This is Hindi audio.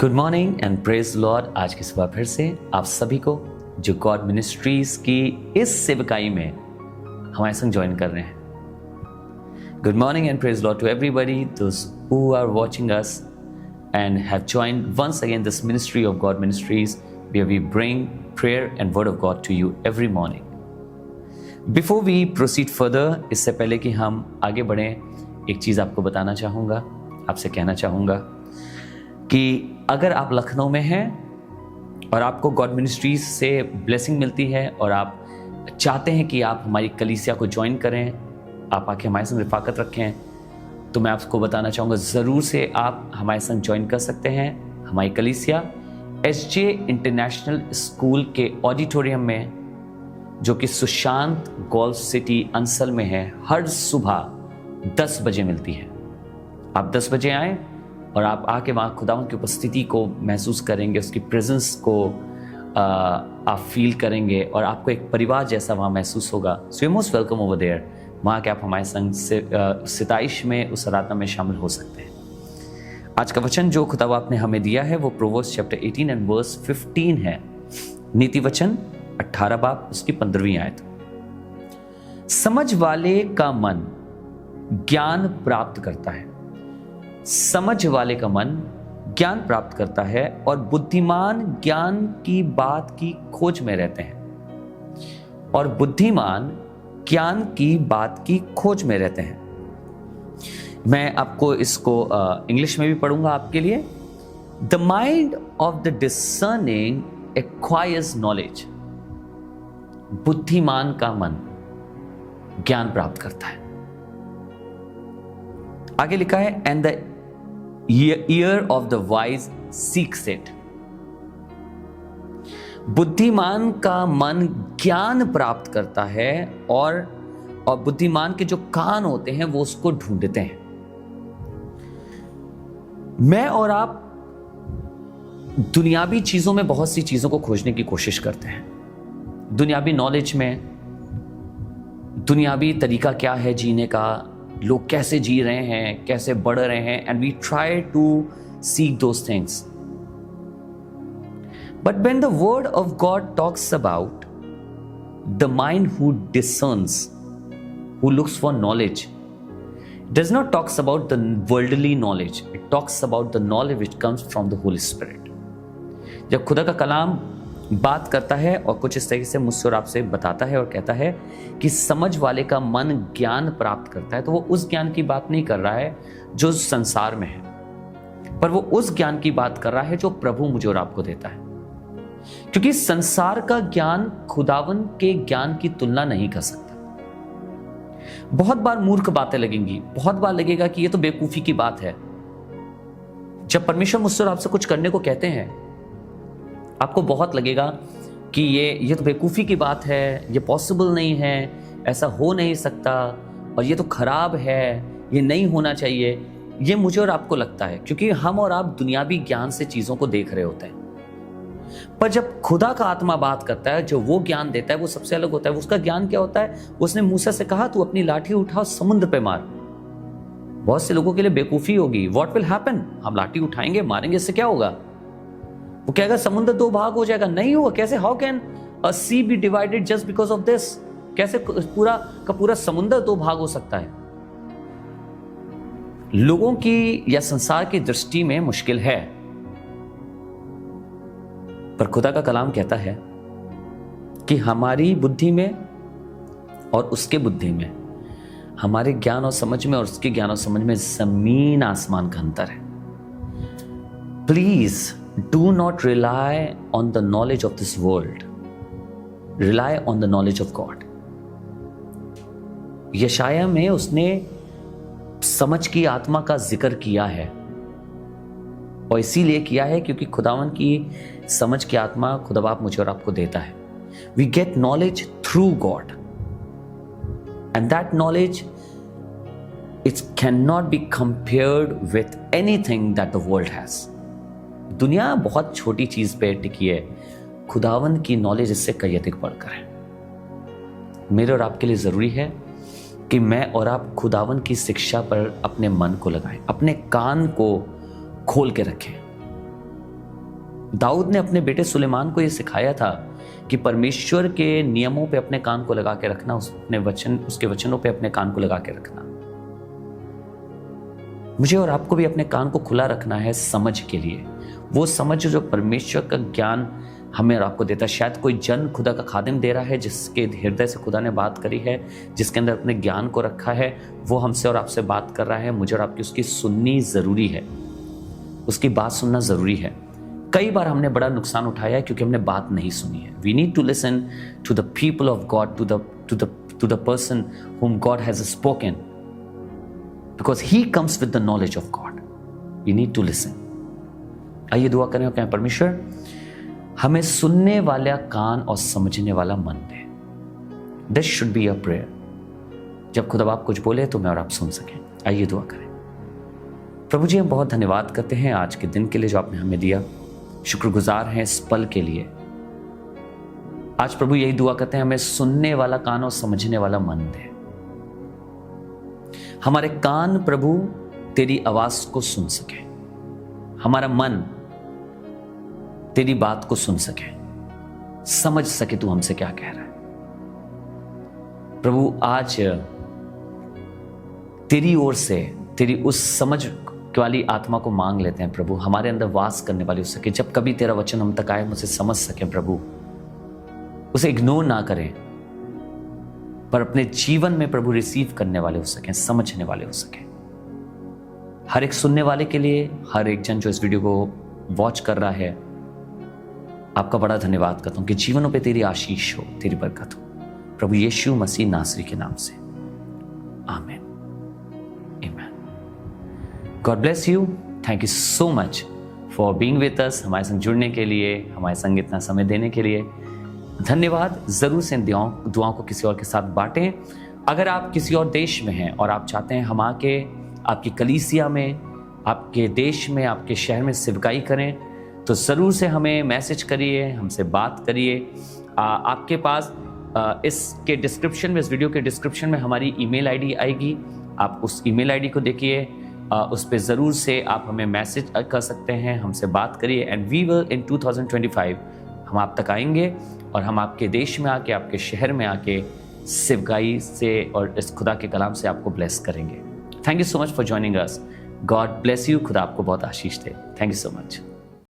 Good morning and praise Lord. आज की सुबह फिर से आप सभी को जो गॉड मिनिस्ट्रीज की इस सेवकाई में हमारे संग ज्वाइन कर रहे हैं। Good morning and praise Lord to everybody those who are watching us and have joined once again this ministry of God Ministries where we bring prayer and word of God to you every morning. Before we proceed further, इससे पहले कि हम आगे बढ़ें, एक चीज़ आपको बताना चाहूँगा, आपसे कहना चाहूँगा कि अगर आप लखनऊ में हैं और आपको गॉड मिनिस्ट्रीज से ब्लेसिंग मिलती है और आप चाहते हैं कि आप हमारी कलीसिया को ज्वाइन करें, आप आके हमारे संग रिफाकत रखें, तो मैं आपको बताना चाहूँगा ज़रूर से आप हमारे संग ज्वाइन कर सकते हैं। हमारी कलीसिया SJ इंटरनेशनल स्कूल के ऑडिटोरियम में, जो कि सुशांत गोल्फ सिटी अंसल में है, हर सुबह 10 बजे मिलती है। आप 10 बजे आएँ और आप आके वहाँ खुदावंद की उपस्थिति को महसूस करेंगे, उसकी प्रेजेंस को आप फील करेंगे और आपको एक परिवार जैसा वहाँ महसूस होगा। So you most welcome over there. वहाँ के आप हमारे संग सिताइश में उस आराधना में शामिल हो सकते हैं। आज का वचन जो खुदा आपने हमें दिया है वो प्रोवर्ब्स चैप्टर 18 एंड वर्स 15 है। नीति वचन 18 बाब उसकी 15वीं आयत। समझ वाले का मन ज्ञान प्राप्त करता है, समझ वाले का मन ज्ञान प्राप्त करता है और बुद्धिमान ज्ञान की बात की खोज में रहते हैं, और बुद्धिमान ज्ञान की बात की खोज में रहते हैं। मैं आपको इसको इंग्लिश में भी पढ़ूंगा आपके लिए। The mind of the discerning acquires knowledge. बुद्धिमान का मन ज्ञान प्राप्त करता है। आगे लिखा है and the ear of the wise seeks it. बुद्धिमान का मन ज्ञान प्राप्त करता है और बुद्धिमान के जो कान होते हैं वो उसको ढूंढते हैं। मैं और आप दुनियावी चीजों में बहुत सी चीजों को खोजने की कोशिश करते हैं। दुनियावी नॉलेज में, दुनियावी तरीका क्या है जीने का, लोग कैसे जी रहे हैं, कैसे बढ़ रहे हैं, and we try to seek those things. But when the word of God talks about the mind who discerns, who looks for knowledge, it does not talks about the worldly knowledge. It talks about the knowledge which comes from the Holy Spirit. जब खुदा का कलाम बात करता है और कुछ इस तरीके से मुझसे और आपसे बताता है और कहता है कि समझ वाले का मन ज्ञान प्राप्त करता है, तो वो उस ज्ञान की बात नहीं कर रहा है जो संसार में है, पर वो उस ज्ञान की बात कर रहा है जो प्रभु मुझे और आपको देता है। क्योंकि संसार का ज्ञान खुदावन के ज्ञान की तुलना नहीं कर सकता। बहुत बार मूर्ख बातें लगेंगी, बहुत बार लगेगा कि ये तो बेवकूफी की बात है। जब परमेश्वर मुझसे और आपसे कुछ करने को कहते हैं, आपको बहुत लगेगा कि ये तो बेवकूफी की बात है, ये पॉसिबल नहीं है, ऐसा हो नहीं सकता, और ये तो खराब है, ये नहीं होना चाहिए। ये मुझे और आपको लगता है क्योंकि हम और आप दुनियावी ज्ञान से चीजों को देख रहे होते हैं। पर जब खुदा का आत्मा बात करता है, जो वो ज्ञान देता है वो सबसे अलग होता है। उसका ज्ञान क्या होता है? उसने मूसा से कहा तू अपनी लाठी उठा समुद्र पे मार। बहुत से लोगों के लिए बेवकूफी होगी। What will happen? हम लाठी उठाएंगे, मारेंगे, इससे क्या होगा? वो कहेगा समुद्र 2 भाग हो जाएगा। नहीं होगा। कैसे? How can a sea be divided just because of this? कैसे पूरा का पूरा समुद्र 2 भाग हो सकता है? लोगों की या संसार की दृष्टि में मुश्किल है, पर खुदा का कलाम कहता है कि हमारी बुद्धि में और उसके बुद्धि में, हमारे ज्ञान और समझ में और उसके ज्ञान और समझ में जमीन आसमान का अंतर है। Please do not rely on the knowledge of this world, rely on the knowledge of God. यशाया में उसने समझ की आत्मा का जिक्र किया है, और इसीलिए किया है क्योंकि खुदावन की समझ की आत्मा खुदा बाप मुझे और आपको देता है। We get knowledge through God, and that knowledge it can not be compared with anything that the world has. दुनिया बहुत छोटी चीज पे टिकी है, खुदावन की नॉलेज इससे कई अधिक बढ़कर है। मेरे और आपके लिए जरूरी है कि मैं और आप खुदावन की शिक्षा पर अपने मन को लगाएं, अपने कान को खोल के रखें। दाऊद ने अपने बेटे सुलेमान को यह सिखाया था कि परमेश्वर के नियमों पे अपने कान को लगा के रखना, उसके वचनों पे अपने कान को लगा के रखना। मुझे और आपको भी अपने कान को खुला रखना है समझ के लिए, वो समझ जो परमेश्वर का ज्ञान हमें और आपको देता है। शायद कोई जन खुदा का खादिम दे रहा है, जिसके हृदय से खुदा ने बात करी है, जिसके अंदर अपने ज्ञान को रखा है, वो हमसे और आपसे बात कर रहा है। मुझे और आपकी उसकी सुननी जरूरी है, उसकी बात सुनना जरूरी है। कई बार हमने बड़ा नुकसान उठाया है क्योंकि हमने बात नहीं सुनी है। We need to listen to the people of God, to the person whom God has spoken, because he comes with the knowledge of God. We need to listen. आइए दुआ करें और कहें, परमेश्वर हमें सुनने वाला कान और समझने वाला मन दे। This should be a prayer. जब खुदा बाप कुछ बोले तो मैं और आप सुन सकें। आइए दुआ करें। प्रभु जी, हम बहुत धन्यवाद करते हैं आज के दिन के लिए जो आपने हमें दिया। शुक्रगुजार हैं इस पल के लिए। आज प्रभु यही दुआ करते हैं, हमें सुनने वाला कान और समझने वाला मन दे। हमारे कान प्रभु तेरी आवाज को सुन सके, हमारा मन तेरी बात को सुन सके, समझ सके तू हमसे क्या कह रहा है। प्रभु आज तेरी ओर से तेरी उस समझ वाली आत्मा को मांग लेते हैं प्रभु, हमारे अंदर वास करने वाली हो सके। जब कभी तेरा वचन हम तक आए, हम उसे समझ सके प्रभु, उसे इग्नोर ना करें, पर अपने जीवन में प्रभु रिसीव करने वाले हो सके, समझने वाले हो सके। हर एक सुनने वाले के लिए, हर एक जन जो इस वीडियो को वॉच कर रहा है, आपका बड़ा धन्यवाद करता हूं कि जीवनों पे तेरी आशीष हो, तेरी बरकत हो। प्रभु यीशु मसीह नासरी के नाम से, आमीन। God bless you. Thank you so much for being with us. हमारे संग जुड़ने के लिए, हमारे संग इतना समय देने के लिए धन्यवाद। जरूर से इन दुआओं को किसी और के साथ बांटें। अगर आप किसी और देश में हैं और आप चाहते हैं हम आके आपकी कलीसिया में, आपके देश में, आपके शहर में सेवकाई करें, तो ज़रूर से हमें मैसेज करिए, हमसे बात करिए। आपके पास इसके डिस्क्रिप्शन में, इस वीडियो के डिस्क्रिप्शन में हमारी ईमेल आईडी आएगी। आप उस ईमेल आईडी को देखिए, उस पर ज़रूर से आप हमें मैसेज कर सकते हैं, हमसे बात करिए। एंड वी विल इन 2025 हम आप तक आएंगे और हम आपके देश में आके, आपके शहर में आके सेवकाई से और इस खुदा के कलाम से आपको ब्लेस करेंगे। Thank you so much for joining us. God bless you. खुदा आपको बहुत आशीष दे। Thank you so much.